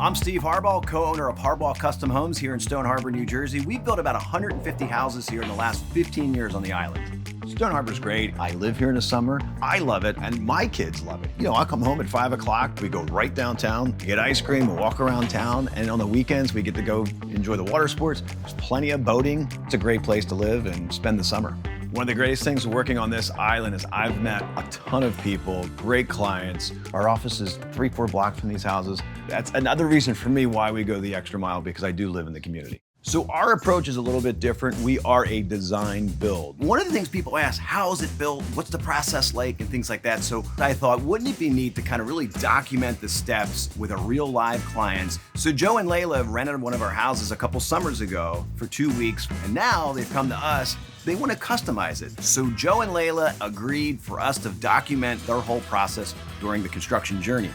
I'm Steve Harbaugh, co-owner of Harbaugh Custom Homes here in Stone Harbor, New Jersey. We've built about 150 houses here in the last 15 years on the island. Stone Harbor's great. I live here in the summer. I love it, and my kids love it. You know, I come home at 5 o'clock, we go right downtown, get ice cream, we walk around town, and on the weekends, we get to go enjoy the water sports. There's plenty of boating. It's a great place to live and spend the summer. One of the greatest things working on this island is I've met a ton of people, great clients. Our office is 3-4 blocks from these houses. That's another reason for me why we go the extra mile, because I do live in the community. So our approach is a little bit different. We are a design build. One of the things people ask, how is it built? What's the process like? And things like that. So I thought, wouldn't it be neat to kind of really document the steps with a real live clients? So Joe and Leila rented one of our houses a couple summers ago for 2 weeks, and now they've come to us. They want to customize it. So Joe and Leila agreed for us to document their whole process during the construction journey.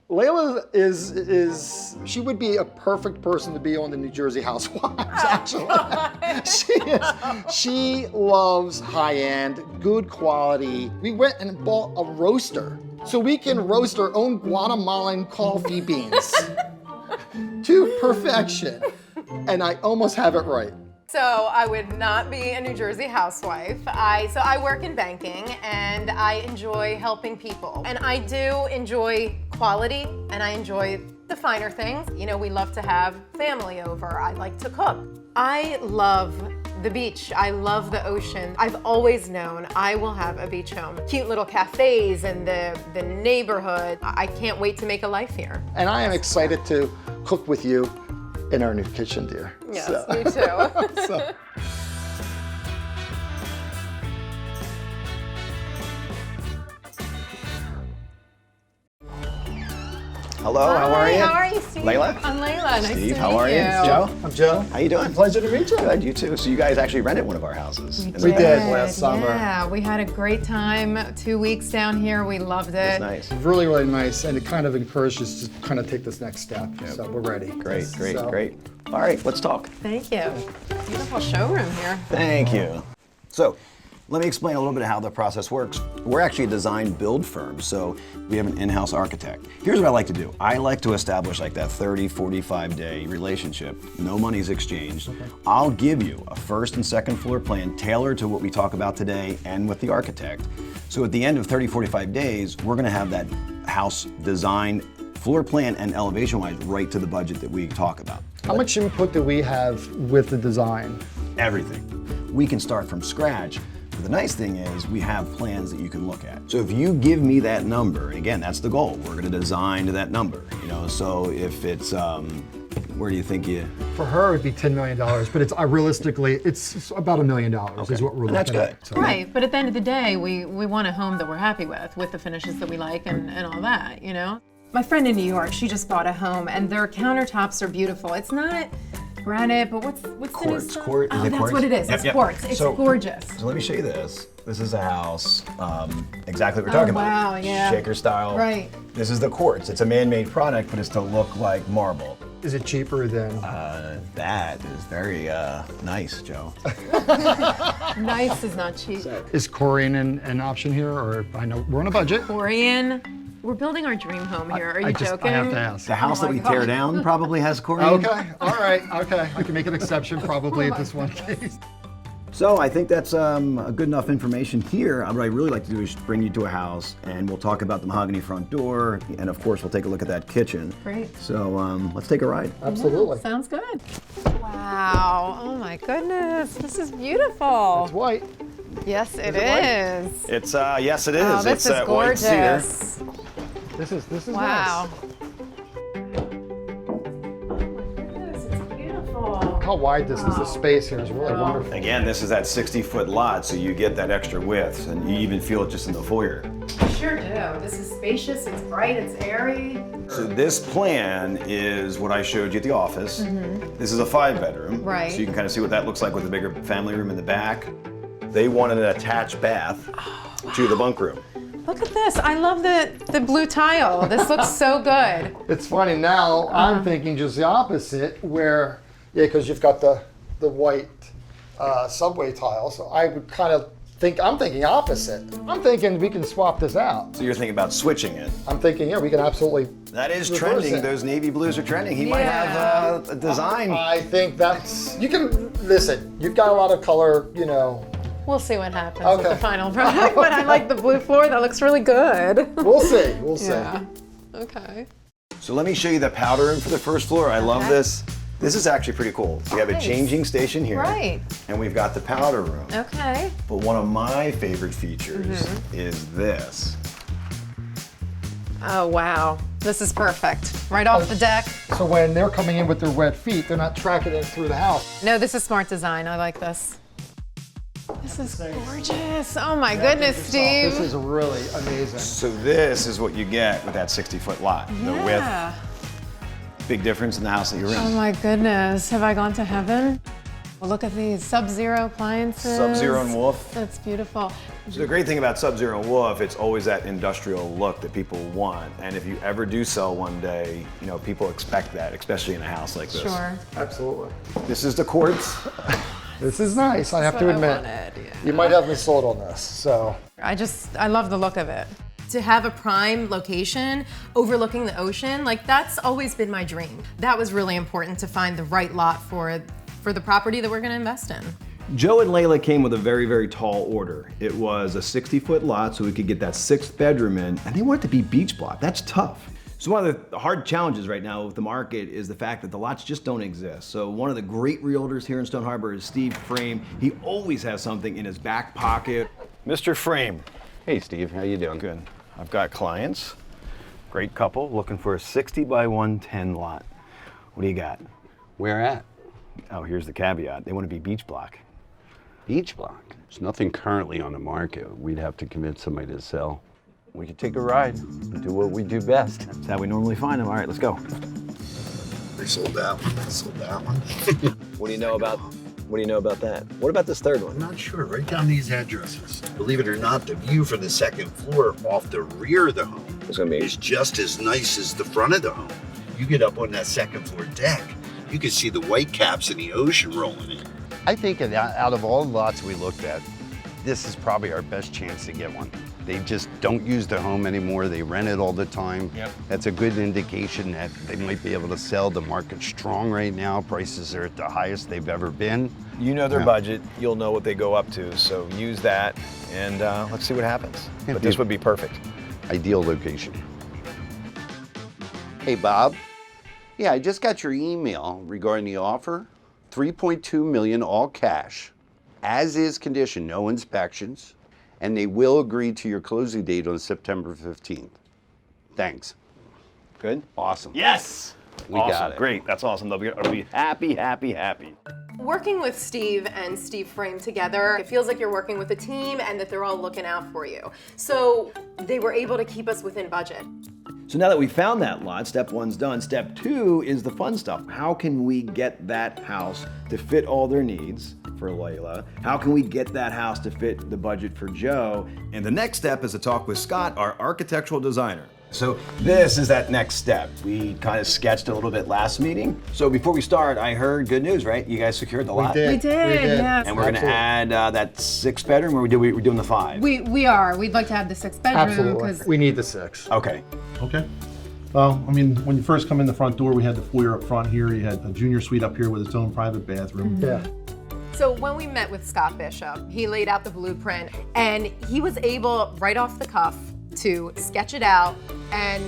Leila she would be a perfect person to be on the New Jersey Housewives, actually. She loves high-end, good quality. We went and bought a roaster so we can roast our own Guatemalan coffee beans to perfection. And I almost have it right. So I would not be a New Jersey housewife. I work in banking and I enjoy helping people. And I do enjoy quality and I enjoy the finer things. You know, we love to have family over. I like to cook. I love the beach. I love the ocean. I've always known I will have a beach home. Cute little cafes and the neighborhood. I can't wait to make a life here. And I am excited to cook with you in our new kitchen, dear. Yes, me too. So. Hello, how are you? How are you, Steve? Leila? I'm Leila. Nice Steve, to how meet are you? Joe? I'm Joe. How you doing? Pleasure to meet you. Good, you too. So you guys actually rented one of our houses. We did last summer. Yeah, we had a great time. 2 weeks down here. We loved it. It's nice. Really, really nice, and it kind of encouraged us to kind of take this next step. Yep. So we're ready. Great, great, So- great. All right, let's talk. Thank you. Beautiful showroom here. Thank you. So, let me explain a little bit of how the process works. We're actually a design build firm, so we have an in-house architect. Here's what I like to do. I like to establish like that 30, 45-day relationship. No money's exchanged. Okay. I'll give you a first and second floor plan tailored to what we talk about today and with the architect. So at the end of 30, 45 days, we're gonna have that house designed, floor plan and elevation-wise, right to the budget that we talk about. How much input do we have with the design? Everything. We can start from scratch. But the nice thing is we have plans that you can look at. So if you give me that number, and again, that's the goal. We're gonna design to that number, you know? So if it's, where do you think you? For her, it'd be $10 million, but it's realistically, it's about $1 million is what we're looking That's good. at. So. Right, but at the end of the day, we want a home that we're happy with the finishes that we like and all that, you know? My friend in New York, she just bought a home and their countertops are beautiful. It's not granite, but what's the new Quartz. stuff? Quartz. Oh, Is it that's quartz? what it is. Yep, It's yep. quartz. It's gorgeous. So let me show you this. This is a house, exactly what we're talking about. Wow, yeah. Shaker style. Right. This is the quartz. It's a man-made product, but it's to look like marble. Is it cheaper than? That is very nice, Joe. Nice is not cheap. Is Corian an option here, or I know we're on a budget? Corian, we're building our dream home here. Are you joking? I have to ask. The house Oh that my we tear God. down probably has Corian. Okay, all right, okay. I can make an exception probably at this one case. So I think that's a good enough information here. What I really like to do is bring you to a house and we'll talk about the mahogany front door and of course we'll take a look at that kitchen. Great. So let's take a ride. Absolutely. Sounds good. Wow, oh my goodness, this is beautiful. It's white. Yes, it is. It's yes it is. Oh, this it's is white cedar. gorgeous. This is Wow. nice. How wide this is, the space here is really wonderful. Again, this is that 60-foot lot, so you get that extra width and you even feel it just in the foyer. Sure do. This is spacious, it's bright, it's airy. So this plan is what I showed you at the office. This is a 5-bedroom. Right. So you can kind of see what that looks like with a bigger family room in the back. They wanted an attached bath to the bunk room. Look at this. I love the blue tile. This looks so good. It's funny now, I'm thinking just the opposite, where, yeah, because you've got the white subway tile, so I would kind of I'm thinking opposite. I'm thinking we can swap this out. So you're thinking about switching it. I'm thinking, yeah, we can absolutely. That is reverse trending. it. Those navy blues are trending. He might have a design. I think that's, you can, listen, you've got a lot of color, you know. We'll see what happens with Okay. the final product, but I like the blue floor. That looks really good. We'll see, we'll see. Yeah. Okay. So let me show you the powder room for the first floor. I love this. This is actually pretty cool. So we have a Nice. changing station here. Right. And we've got the powder room. Okay. But one of my favorite features is this. Oh, wow. This is perfect. Right off the deck. So when they're coming in with their wet feet, they're not tracking it through the house. No, this is smart design. I like this. This is gorgeous. Oh my goodness, Steve. This is really amazing. So this is what you get with that 60-foot lot. The Yeah. width, big difference in the house that you're in. Oh my goodness. Have I gone to heaven? Well, look at these Sub-Zero appliances. Sub-Zero and Wolf. That's beautiful. So the great thing about Sub-Zero and Wolf, it's always that industrial look that people want. And if you ever do sell one day, you know, people expect that, especially in a house like this. Sure. Absolutely. This is the quartz. This is nice, I have That's to what I admit. wanted, yeah. You might have me sold on this, so. I love the look of it. To have a prime location overlooking the ocean, like that's always been my dream. That was really important to find the right lot for the property that we're gonna invest in. Joe and Leila came with a very, very tall order. It was a 60-foot lot so we could get that 6th bedroom in, and they want it to be beach block. That's tough. So one of the hard challenges right now with the market is the fact that the lots just don't exist. So one of the great realtors here in Stone Harbor is Steve Frame. He always has something in his back pocket. Mr. Frame. Hey Steve, how you doing? Good. I've got clients, great couple, looking for a 60 by 110 lot. What do you got? Where at? Oh, here's the caveat. They want to be beach block. Beach block. There's nothing currently on the market. We'd have to convince somebody to sell. We could take a ride and do what we do best. That's how we normally find them. All right, let's go. They sold that one. They sold that one. What do you know about that? What about this third I'm one? not sure. Write down these addresses. Believe it or not, the view from the second floor off the rear of the home It's gonna be is just as nice as the front of the home. You get up on that second floor deck, you can see the white caps in the ocean rolling in. I think out of all the lots we looked at, this is probably our best chance to get one. They just don't use the home anymore. They rent it all the time. Yep. That's a good indication that they might be able to sell. The market's strong right now. Prices are at the highest they've ever been. You know their Yeah. budget. You'll know what they go up to. So use that, and let's see what happens. Yeah, But this yeah. would be perfect. Ideal location. Hey, Bob. Yeah, I just got your email regarding the offer. 3.2 million all cash, as is condition, no inspections, and they will agree to your closing date on September 15th. Thanks. Good? Awesome. Yes! We got it. Great. That's awesome. They'll be happy, happy, happy. Working with Steve and Steve Frame together, it feels like you're working with a team and that they're all looking out for you. So they were able to keep us within budget. So now that we found that lot, step one's done. Step two is the fun stuff. How can we get that house to fit all their needs for Leila? How can we get that house to fit the budget for Joe? And the next step is to talk with Scott, our architectural designer. So this is that next step. We kind of sketched a little bit last meeting. So before we start, I heard good news, right? You guys secured the lot. We did, yes. And we're gonna add that 6 bedroom, or we're doing the 5? We are. We'd like to have the 6th bedroom Absolutely. because We need the 6. Okay. Okay. Well, I mean, when you first come in the front door, we had the foyer up front here. You had a junior suite up here with its own private bathroom. Yeah. So when we met with Scott Bishop, he laid out the blueprint and he was able, right off the cuff, to sketch it out and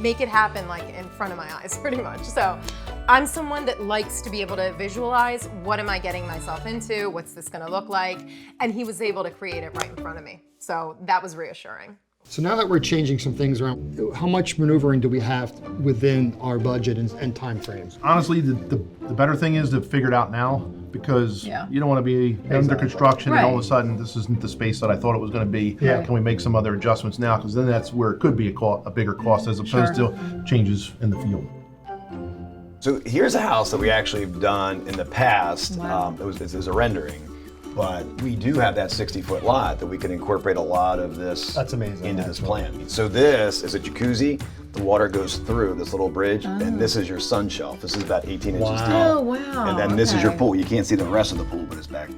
make it happen like in front of my eyes, pretty much. So I'm someone that likes to be able to visualize what am I getting myself into, what's this gonna look like, and he was able to create it right in front of me. So that was reassuring. So now that we're changing some things around, how much maneuvering do we have within our budget and timeframes? Honestly, the better thing is to figure it out now, because Yeah. you don't want to be under Exactly. construction and all of Right. a sudden this isn't the space that I thought it was going to be. Yeah. Can we make some other adjustments now? Because then that's where it could be a bigger cost as opposed to changes in the field. So here's a house that we actually have done in the past. Wow. It was a rendering, but we do have that 60-foot lot that we can incorporate a lot of this That's amazing, into this actually. plan. So this is a jacuzzi. The water goes through this little bridge, and this is your sun shelf. This is about 18 inches deep. Oh, wow. And then this is your okay. pool. You can't see the rest of the pool, but it's back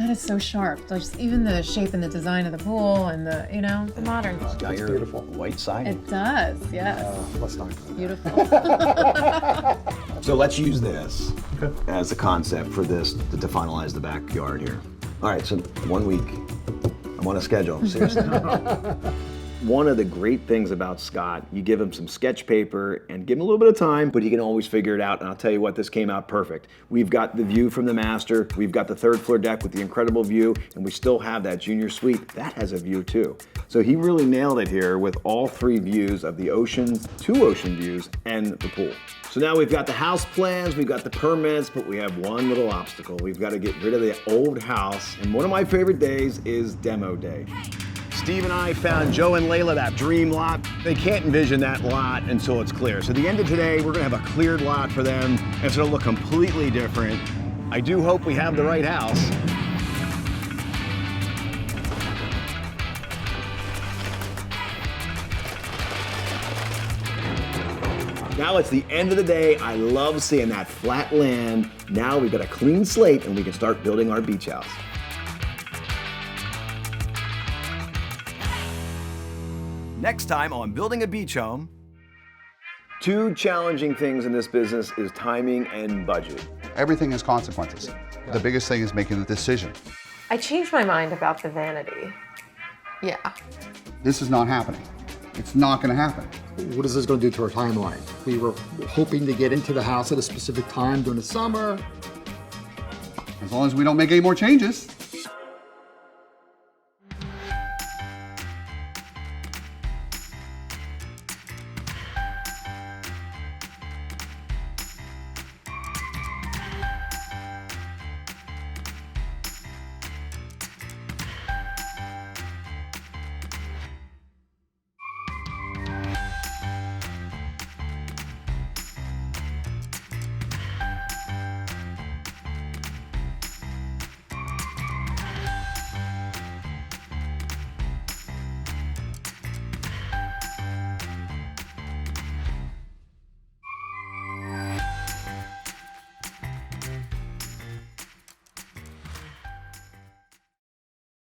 That is so sharp. Just even the shape and the design of the pool and the, you know, the modern look. Got your beautiful. white siding. It does, yes. Let's not. Beautiful. So let's use this as a concept for this to finalize the backyard here. All right, so 1 week. I'm on a schedule, seriously. One of the great things about Scott, you give him some sketch paper and give him a little bit of time, but he can always figure it out. And I'll tell you what, this came out perfect. We've got the view from the master, we've got the third floor deck with the incredible view, and we still have that junior suite. That has a view too. So he really nailed it here with all 3 views of the ocean, 2 ocean views, and the pool. So now we've got the house plans, we've got the permits, but we have one little obstacle. We've got to get rid of the old house, and one of my favorite days is demo day. Steve and I found Joe and Leila that dream lot. They can't envision that lot until it's clear. So at the end of today, we're gonna have a cleared lot for them, and it's gonna look completely different. I do hope we have the right house. Now it's the end of the day. I love seeing that flat land. Now we've got a clean slate and we can start building our beach house. Next time on Building a Beach Home. 2 challenging things in this business is timing and budget. Everything has consequences. The biggest thing is making the decision. I changed my mind about the vanity. Yeah. This is not happening. It's not going to happen. What is this going to do to our timeline? We were hoping to get into the house at a specific time during the summer. As long as we don't make any more changes.